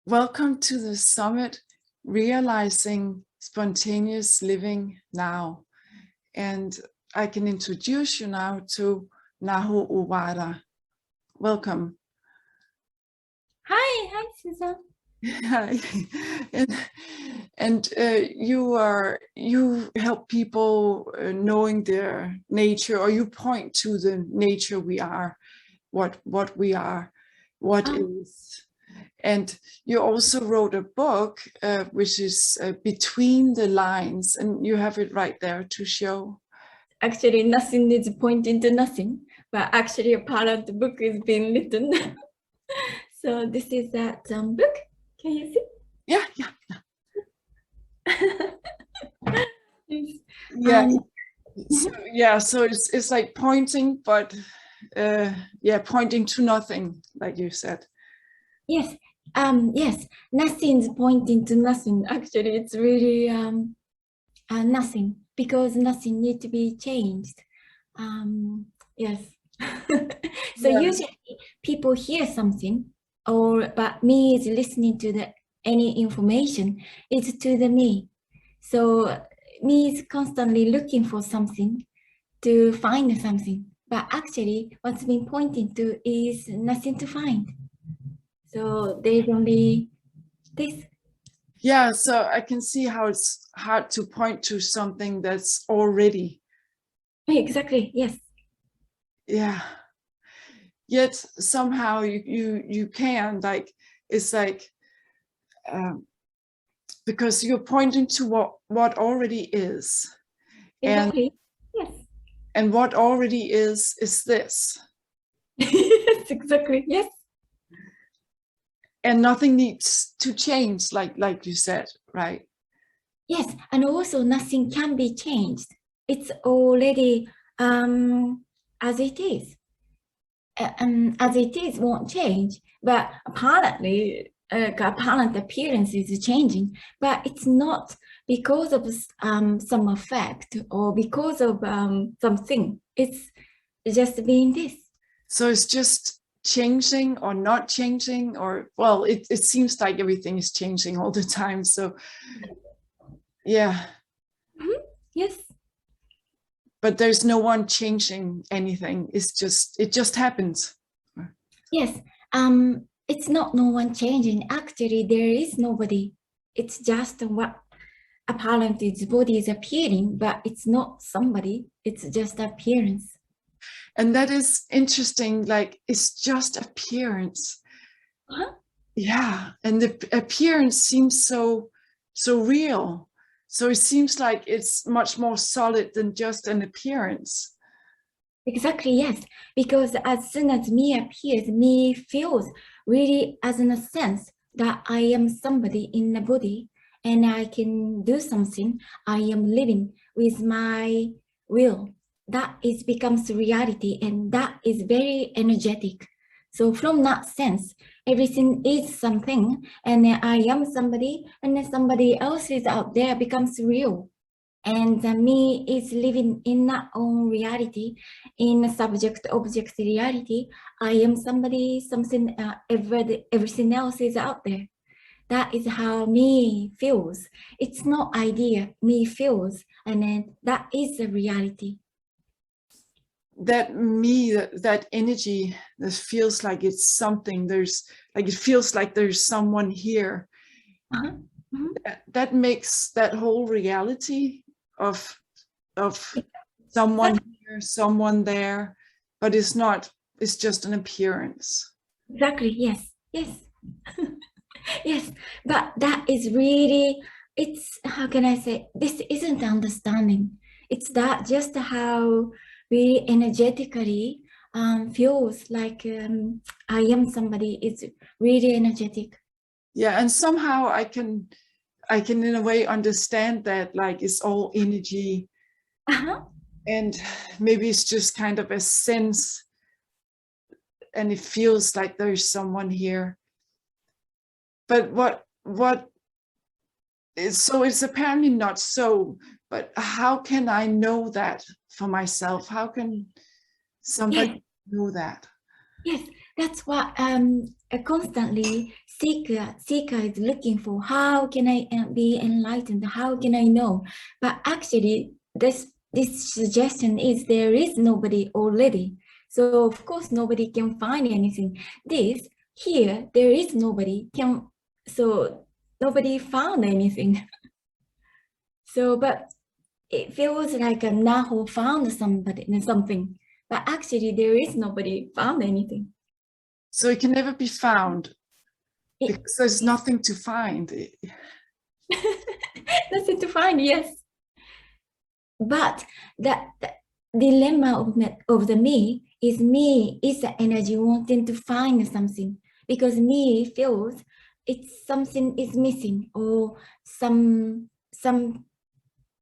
Welcome to the summit, Realizing Spontaneous Living Now. And I can introduce you now to Naho Owada. Welcome. Hi, Susan. Hi. And you help people knowing their nature, or you point to the nature we are, what we are, what is. And you also wrote a book, which is Between the Lines, and you have it right there to show. Actually, nothing is pointing to nothing, but actually a part of the book is being written. So this is that book. Can you see? Yeah. Yes. So it's like pointing, but pointing to nothing, like you said. Yes. Yes. Nothing's pointing to nothing. Actually, it's really nothing, because nothing needs to be changed. Yes. So usually people hear something, but me is listening to any information. It's to the me. So me is constantly looking for something to find something, but actually what's been pointing to is nothing to find. So there's only this. Yeah, so I can see how it's hard to point to something that's already. Exactly, yes. Yeah. Yet somehow you can, like, it's like, because you're pointing to what already is. Exactly, yes. And what already is this. Yes, exactly, yes. And nothing needs to change, like you said, right? Yes, and also nothing can be changed. It's already as it is. As it is won't change, but apparently apparent appearance is changing, but it's not because of some effect or because of something. It's just being this. So it's just changing or not changing, or, well, it seems like everything is changing all the time. So yeah. Mm-hmm. Yes. But there's no one changing anything. It just happens. Yes. It's not no one changing. Actually, there is nobody. It's just what apparently its body is appearing, but it's not somebody. It's just appearance. And that is interesting. Like, it's just appearance. Huh? Yeah. And the appearance seems so real. So it seems like it's much more solid than just an appearance. Exactly, yes. Because as soon as me appears, me feels really as in a sense that I am somebody in the body and I can do something. I am living with my will. That is becomes reality, and that is very energetic. So from that sense, everything is something, and I am somebody, and then somebody else is out there becomes real. And me is living in that own reality, in a subject-object reality. I am somebody, something, everything else is out there. That is how me feels. It's not idea, me feels, and then that is the reality. That energy that feels like it's something, it feels like there's someone here. Uh-huh. Mm-hmm. That makes that whole reality of someone here, someone there, but it's just an appearance. Exactly, yes, yes. Yes, but that is really, it's, how can I say, this isn't understanding. It's that just how we energetically feels like I am somebody. It's really energetic. Yeah, and somehow I can in a way understand that, like, it's all energy. Uh-huh. And maybe it's just kind of a sense, and it feels like there's someone here. But so it's apparently not so. But how can I know that for myself? How can somebody know that? Yes, That's what constantly seeker is looking for. How can I be enlightened? How can I know? But actually, this suggestion is there is nobody already. So of course nobody can find anything. This here there is nobody can. So nobody found anything. So but it feels like a Naho found something. But actually there is nobody found anything. So it can never be found because there's nothing to find. Nothing to find, yes. But the dilemma of the me is the energy wanting to find something, because me feels it's something is missing, or some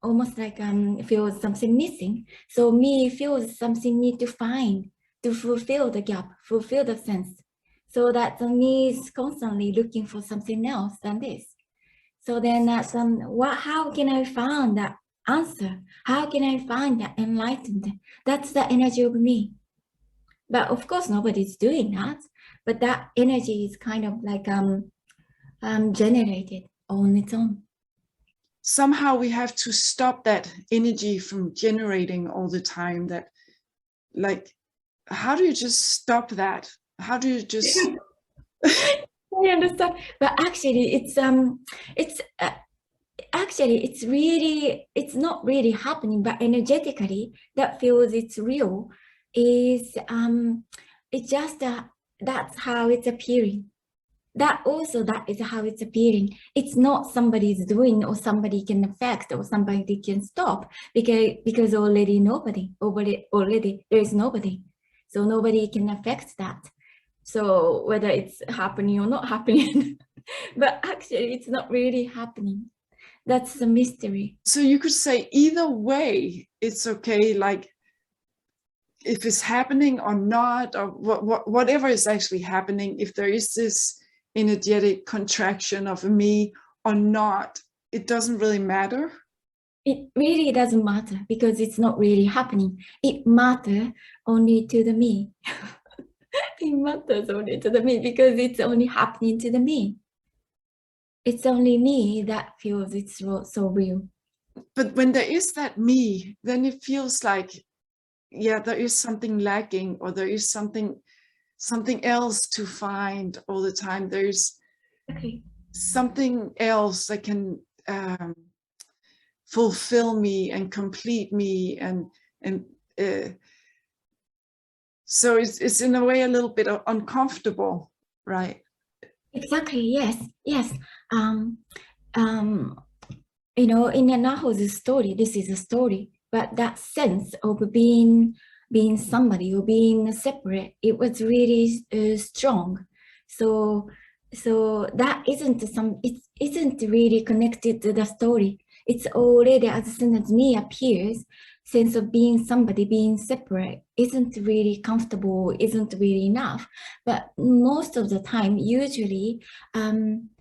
almost like feels something missing. So me feels something need to find to fulfill the gap, fulfill the sense. So that the me is constantly looking for something else than this. So then how can I find that answer? How can I find that enlightenment? That's the energy of me. But of course, nobody's doing that. But that energy is kind of like generated on its own. Somehow we have to stop that energy from generating all the time. That, like, how do you just stop that? How do you just... I understand, but actually, it's not really happening, but energetically, that feels it's real. It's just that's how it's appearing. That is how it's appearing. It's not somebody's doing, or somebody can affect, or somebody can stop, because already there is nobody, so nobody can affect that. So whether it's happening or not happening, but actually it's not really happening. That's the mystery. So you could say either way, it's okay, like if it's happening or not, or whatever is actually happening, if there is this energetic contraction of a me or not, it doesn't really matter. It really doesn't matter, because it's not really happening. It matters only to the me. It matters only to the me, because it's only happening to the me. It's only me that feels it's so real. But when there is that me, then it feels like, yeah, there is something lacking, or there is something else to find all the time. There's something else that can fulfill me and complete me, and so it's in a way a little bit uncomfortable, right? Exactly. Yes. You know, in Naho's story, this is a story, but that sense of being somebody, or being separate, it was really strong. So that it isn't really connected to the story. It's already, as soon as me appears, sense of being somebody, being separate, isn't really comfortable, isn't really enough. But most of the time, usually,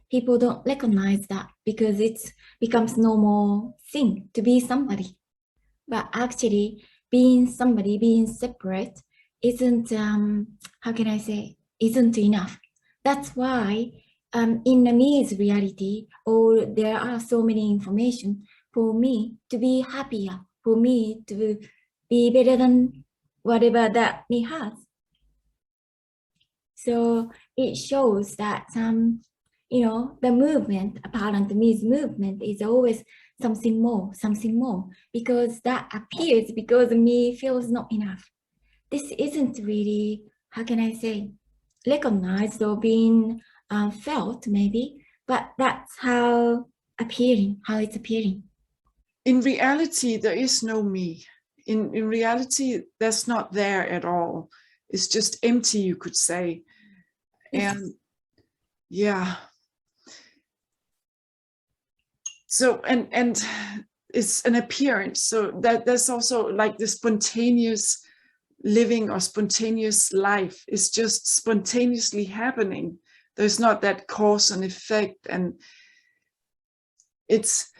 people don't recognize that, because it's becomes normal thing to be somebody. But actually, being somebody, being separate, isn't how can I say, isn't enough. That's why in the me's reality, or there are so many information for me to be happier, for me to be better than whatever that me has. So it shows that you know, the movement, apparent me's movement, is always something more, because that appears because me feels not enough. This isn't really, how can I say, recognized or being felt maybe, but that's how it's appearing. In reality, there is no me. In reality, that's not there at all. It's just empty, you could say. Yes. And yeah. So and it's an appearance. So that's also like the spontaneous living, or spontaneous life is just spontaneously happening. There's not that cause and effect, and it's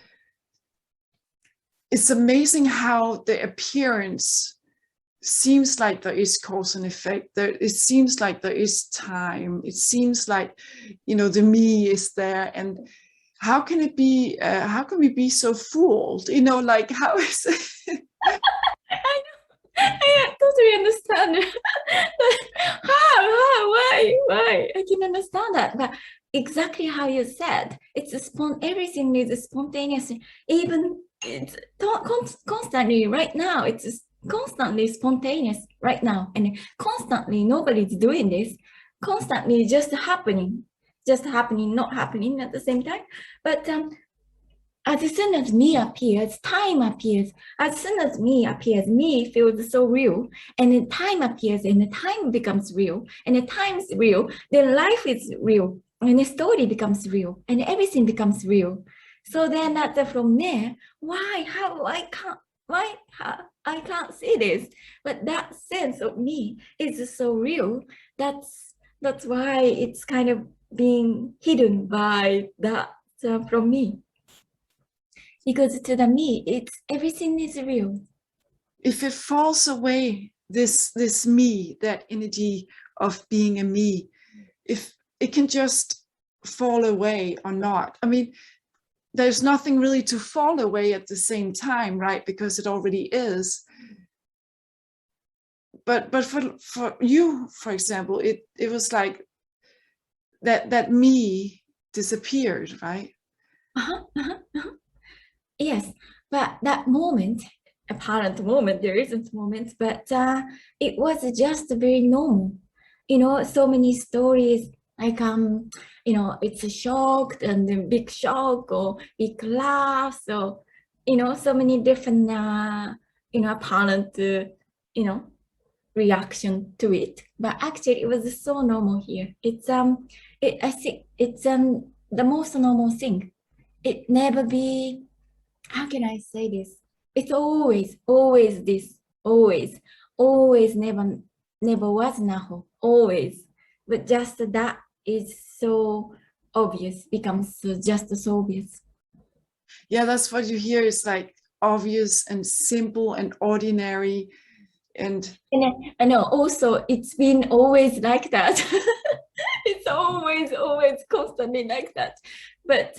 amazing how the appearance seems like there is cause and effect. It seems like there is time. It seems like, the me is there. And how can it be? How can we be so fooled? Like, how is it? I totally understand. How, why? I can understand that. But exactly how you said, everything is spontaneous. Even it's constantly right now. It's constantly spontaneous right now, and constantly nobody's doing this. Constantly just happening, not happening at the same time. But as soon as me appears, time appears. As soon as me appears, me feels so real. And then time appears and the time becomes real. And the time is real, then life is real. And the story becomes real. And everything becomes real. So then from there, I can't see this. But that sense of me is so real. That's why it's kind of being hidden by that from me. Because to the me, everything is real. If it falls away, this me, that energy of being a me, if it can just fall away or not. I mean, there's nothing really to fall away at the same time, right? Because it already is. But for you, for example, it was like that me disappeared, right? Yes, but that moment, apparent moment, there isn't moment, but it was just very normal. So many stories like it's a shock and a big shock or big laugh, so so many different apparent reaction to it. But actually, it was so normal here. I think it's the most normal thing. It never be. How can I say this? It's always this, always, never was Naho, always. But just that is so obvious, becomes just so obvious. Yeah, that's what you hear. It's like obvious and simple and ordinary. And I know also it's been always like that. It's always constantly like that. But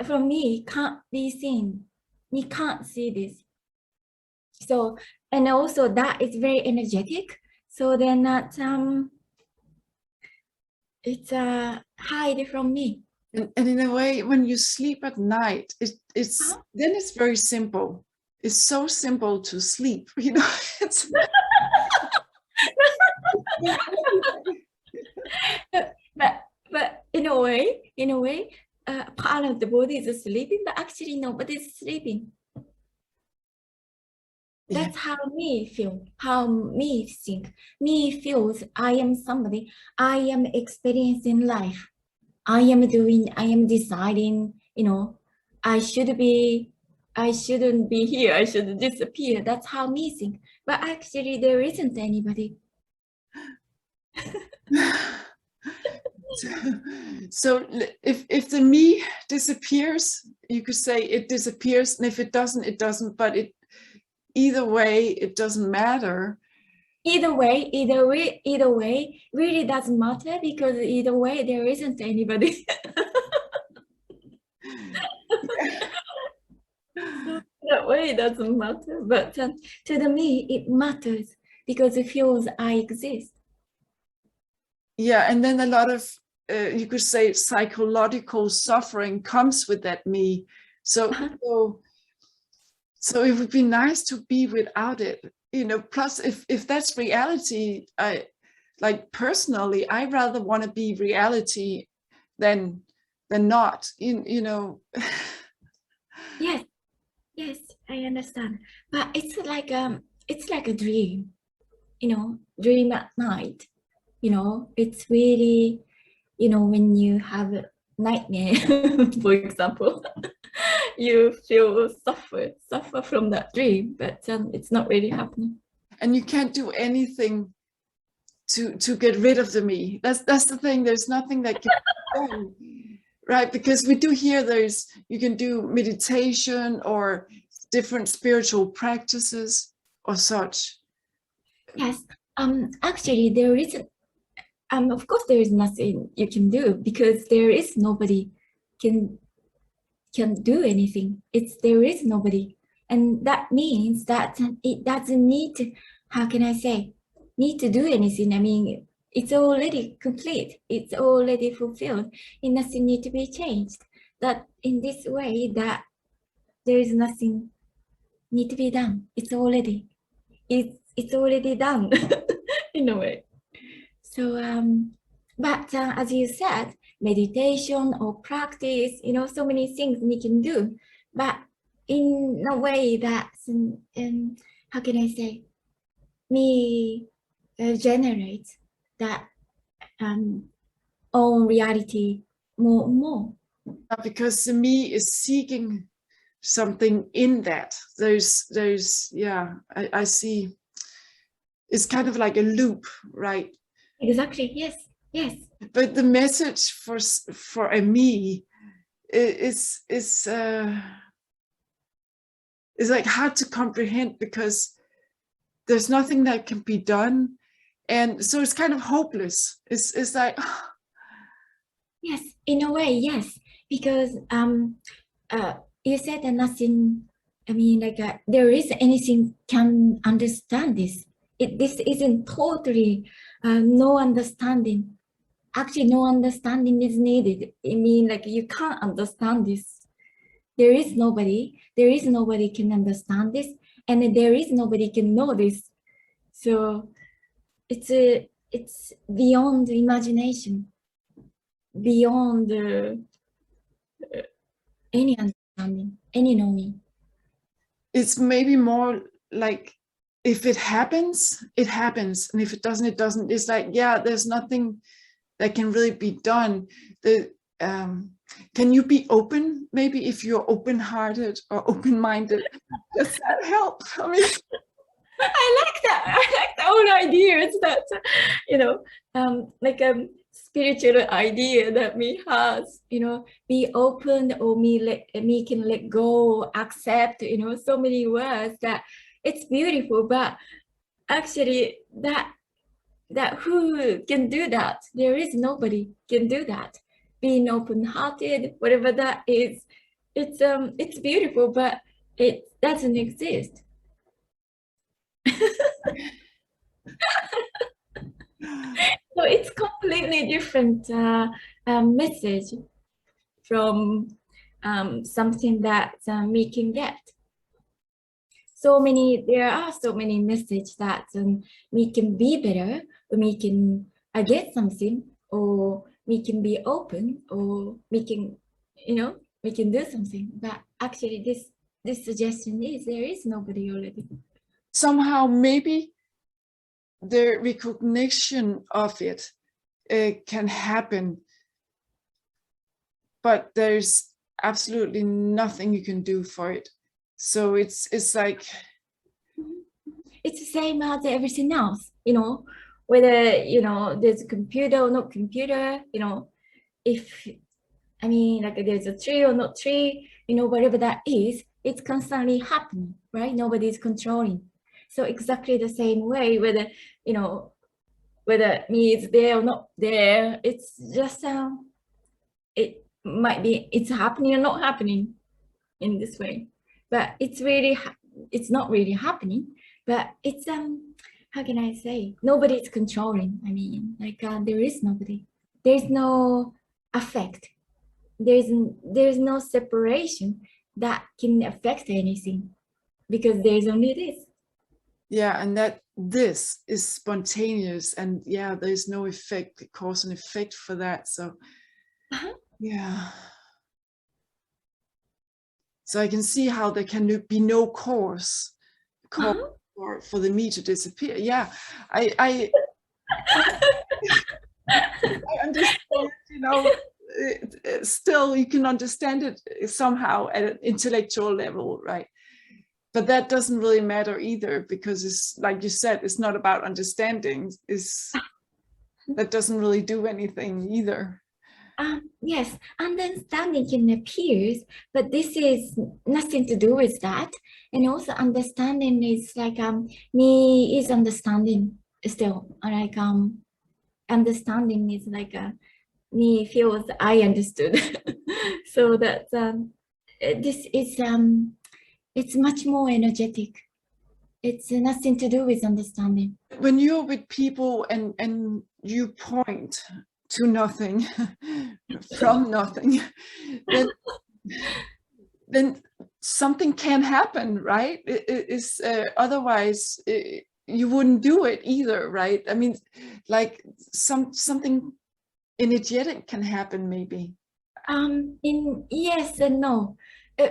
from me, can't be seen. We can't see this. So, and also that is very energetic. So then that it's hide from me. and in a way, when you sleep at night, it's then it's very simple. It's so simple to sleep, it's but in a way, part of the body is sleeping, but actually nobody's sleeping. That's how me feel, how me think. Me feels I am somebody, I am experiencing life. I am deciding, I shouldn't be here, I should disappear. That's how me think. But actually there isn't anybody. So if the me disappears, you could say it disappears, and if it doesn't, it doesn't. But either way, it doesn't matter. Either way, really doesn't matter, because either way there isn't anybody. So that way it doesn't matter. But to the me, it matters because it feels I exist. Yeah, and then a lot of you could say psychological suffering comes with that me. So it would be nice to be without it, plus if that's reality, like personally, I rather want to be reality than not, Yes, I understand. But it's like a dream, dream at night. It's really, when you have a nightmare, for example, you feel suffer from that dream, but it's not really happening. And you can't do anything to get rid of the me. That's the thing. There's nothing that can be done, right? Because we do hear you can do meditation or different spiritual practices or such? Yes. Actually, there isn't. Of course, there is nothing you can do because there is nobody can do anything. There is nobody, and that means that it doesn't need to, how can I say, need to do anything. I mean, it's already complete. It's already fulfilled. And nothing need to be changed. That in this way, that there is nothing need to be done. It's already done in a way. So but as you said, meditation or practice, so many things we can do, but in a way that how can I say, me generate that own reality more and more. Because the me is seeking something in that. There's yeah, I see. It's kind of like a loop, right? Exactly. Yes. Yes. But the message for a me is like hard to comprehend because there's nothing that can be done, and so it's kind of hopeless. It's like yes, in a way, yes, because you said that nothing. I mean, like there is anything can understand this. This isn't totally no understanding. Actually, no understanding is needed. I mean, like you can't understand this. There is nobody. There is nobody can understand this, and there is nobody can know this. So it's beyond imagination, beyond any understanding, any knowing. it's maybe more like if it happens, it happens, and if it doesn't, it doesn't. It's like, yeah, there's nothing that can really be done. Can you be open, maybe, if you're open-hearted or open-minded? Does that help? I mean, I like that. I like the whole idea. It's that, like a spiritual idea that me has, be open, or me can let go, accept, so many words that it's beautiful, but actually that who can do that? There is nobody can do that. Being open-hearted, whatever that is, it's beautiful, but it doesn't exist. So it's completely different message from something that we can get. There are so many messages that we can be better, or we can get something, or we can be open, or we can, we can do something. But actually this suggestion is there is nobody already. somehow maybe the recognition of it can happen, but there's absolutely nothing you can do for it. So it's like it's the same as everything else, whether there's a computer or not computer, if I mean, like there's a tree or not tree, whatever that is, it's constantly happening, right? Nobody's controlling. So exactly the same way, whether whether me is there or not there, it's just it might be it's happening or not happening in this way, but it's not really happening. But it's how can I say, nobody's controlling. I mean, like there is nobody. There's no effect. There's no separation that can affect anything, because there's only this. yeah, and that this is spontaneous, and yeah, there's no effect, cause and effect for that. So yeah, so I can see how there can be no cause for the me to disappear. Yeah, I understand, still you can understand it somehow at an intellectual level, right? But that doesn't really matter either, because it's like you said, it's not about understanding. That doesn't really do anything either. Yes, understanding can appear, but this is nothing to do with that. And also understanding is like me is understanding still. Like understanding is like me feels I understood. So that this is it's much more energetic. It's nothing to do with understanding. When you're with people and you point to nothing from nothing, then something can happen, right? It is otherwise you wouldn't do it either, right? I mean, like something energetic can happen, maybe. In yes and no. Uh,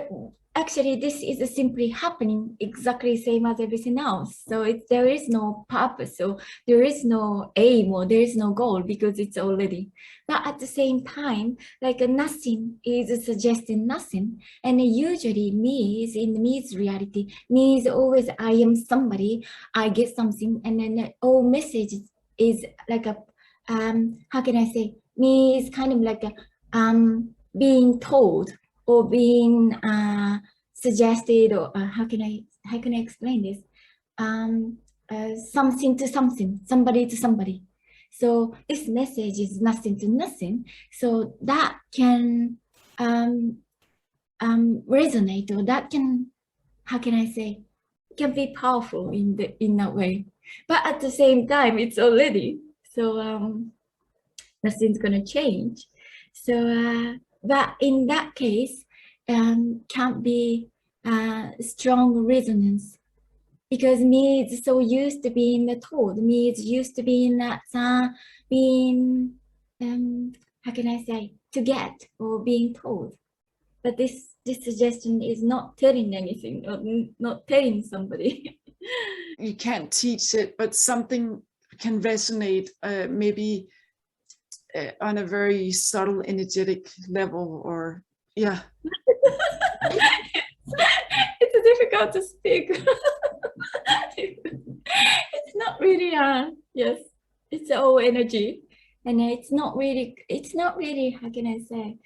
Actually, this is simply happening exactly same as everything else. So there is no purpose, so there is no aim or there is no goal because it's already. But at the same time, like nothing is suggesting nothing, and usually me is in me's reality. Me is always I am somebody. I get something, and then all message is like a how can I say? Me is kind of like a being told or being suggested, or how can I explain this? Something to something, somebody to somebody. So this message is nothing to nothing. So that can resonate, or that can, how can I say, can be powerful in that way. But at the same time, it's already so nothing's gonna change. So, but in that case, can't be strong resonance because me is so used to being told. Me is used to being that being how can I say, to get or being told. But this suggestion is not telling anything, or not telling somebody. You can't teach it, but something can resonate, maybe on a very subtle energetic level, or yeah. It's difficult to speak. It's not really yes, it's all energy, and it's not really how can I say,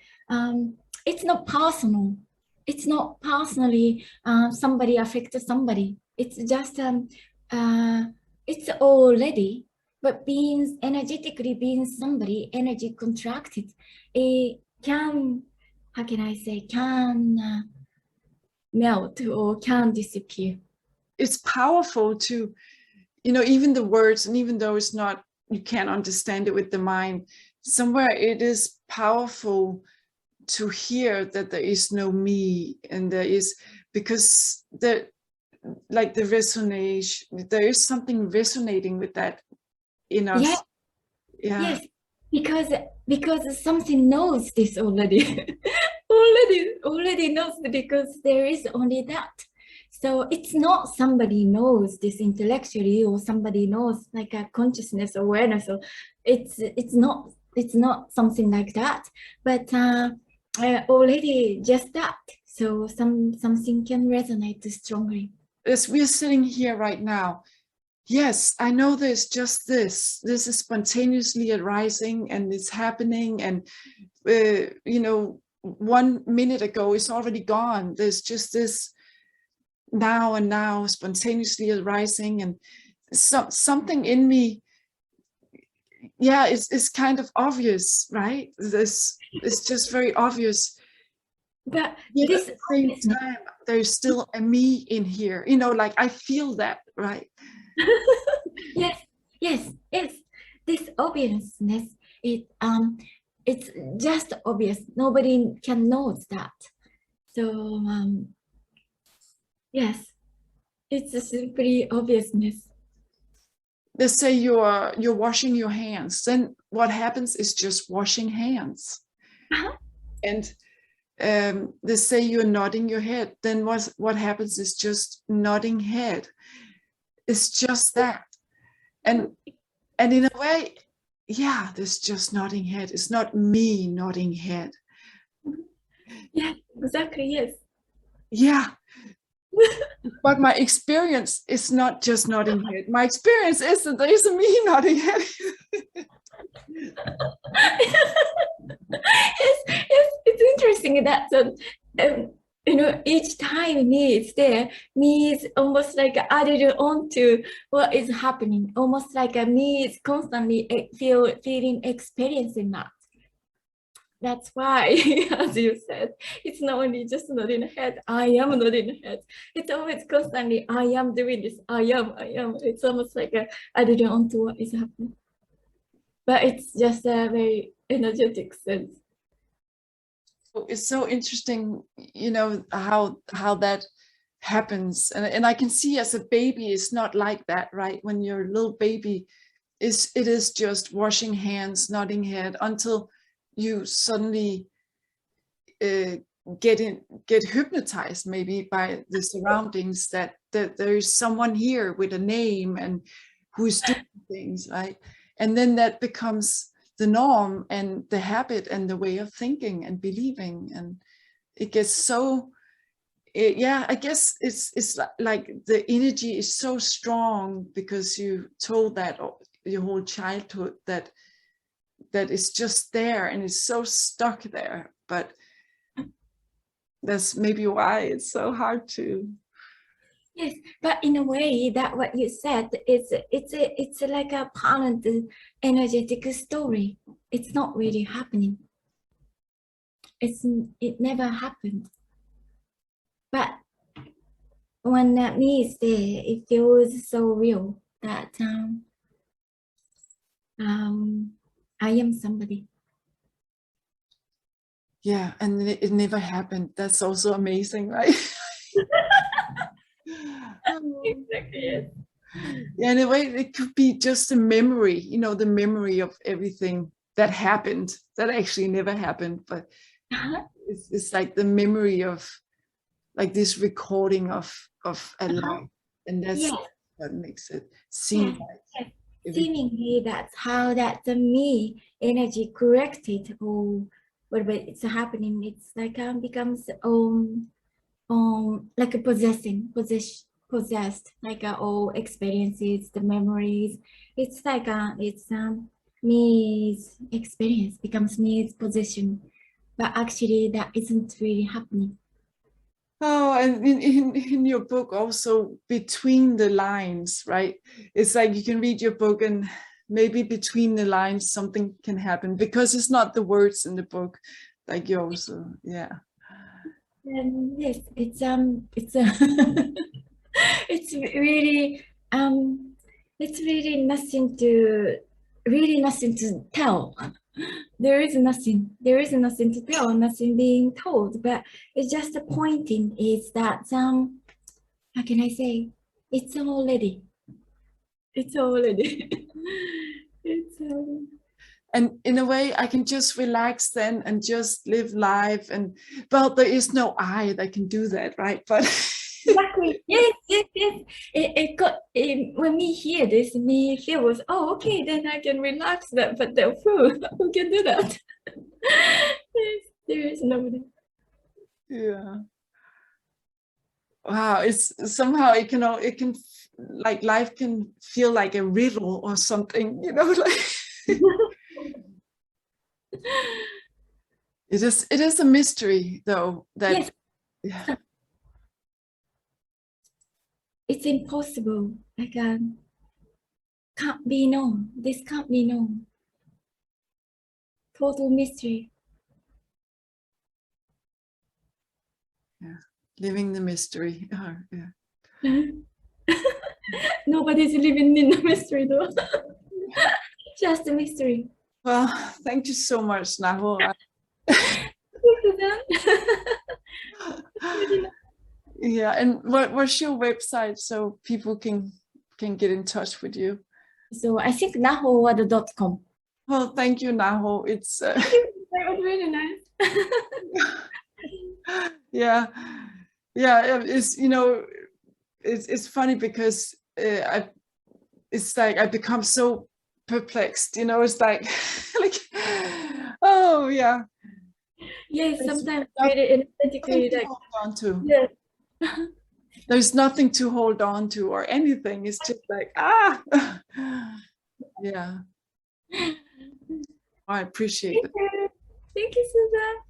it's not personal. It's not personally somebody affects somebody. It's just it's already, but being energetically being somebody energy contracted, it can, how can I say, can melt or can disappear. It's powerful to, you know, even the words, and even though it's not, you can't understand it with the mind, somewhere it is powerful to hear that there is no me, and there is, because the, like the resonation, there is something resonating with that in us. Yeah. Yeah. Yes, because something knows this already. Already knows, because there is only that. So it's not somebody knows this intellectually, or somebody knows like a consciousness awareness, or it's not something like that, but already just that. So something can resonate strongly. As we're sitting here right now, yes, I know there's just this is spontaneously arising and it's happening, and you know, 1 minute ago it's already gone. There's just this now and now spontaneously arising, and something in me, yeah, it's kind of obvious, right? This is just very obvious. But Yet this at the same time, there's still a me in here, you know, like I feel that, right? yes, yes. This obviousness, it's just obvious. Nobody can know that. So yes, it's a simply obviousness. Let's say you're washing your hands, then what happens is just washing hands. And let's say you're nodding your head, then what happens is just nodding head. It's just that. And in a way, yeah, there's just nodding head. It's not me nodding head. Yeah, exactly, yes. Yeah. But my experience is not just nodding head. My experience is that there is a me nodding head. feeling that each time me is there, me is almost like added on to what is happening, almost like me is constantly experiencing that. That's why, as you said, it's not only just nodding head, I am nodding head. It's always constantly, I am doing this, I am. It's almost like added on to what is happening. But it's just a very energetic sense. It's so interesting, how that happens. And I can see as a baby, it's not like that, right? When you're a little baby, it is just washing hands, nodding head, until you suddenly get hypnotized maybe by the surroundings, that there's someone here with a name and who's doing things, right? And then that becomes the norm and the habit and the way of thinking and believing, and it gets so I guess it's like the energy is so strong because you told that your whole childhood, that it's just there and it's so stuck there. But that's maybe why it's so hard to. Yes, but in a way, that what you said is it's like a part of the energetic story. It's not really happening. It never happened. But when me is there, it feels so real that I am somebody. Yeah, and it never happened. That's also amazing, right? Exactly. Yes. Yeah, in a way, it could be just a memory, the memory of everything that happened that actually never happened, but it's like the memory of like this recording of a life, and that's what makes it seem like seemingly that's how that the me energy corrected or whatever it's happening. It's like becomes like a possessed, like all experiences, the memories. It's like it's me's experience becomes me's possession, but actually that isn't really happening. Oh, and in your book also, between the lines, right? It's like you can read your book and maybe between the lines something can happen, because it's not the words in the book, like you also, yeah. Yes, it's it's really nothing to tell. There is nothing to tell, nothing being told, but it's just the pointing is that how can I say, it's already it's And in a way, I can just relax then and just live life. And well, there is no I that can do that, right? But exactly. Yes. When we hear this, me feels, oh, okay, then I can relax that. But the fool, who can do that? Yes, there is nobody. yeah. Wow, it's somehow it can like life can feel like a riddle or something, like it is a mystery though, that yes. It's impossible. Like can't be known. This can't be known. Total mystery. Yeah, living the mystery. Yeah. Nobody's living in the mystery though. Just a mystery. Well, thank you so much, Naho. Yeah, and what's your website so people can get in touch with you? So I think nahoowada.com. Well, thank you, Naho. It's That was really nice. yeah, it's it's funny because it's like I become so perplexed, it's like like oh yeah. Yes, sometimes really energetically like hold on to. yes. There's nothing to hold on to or anything. It's just like yeah. I appreciate it. Thank you, Susan.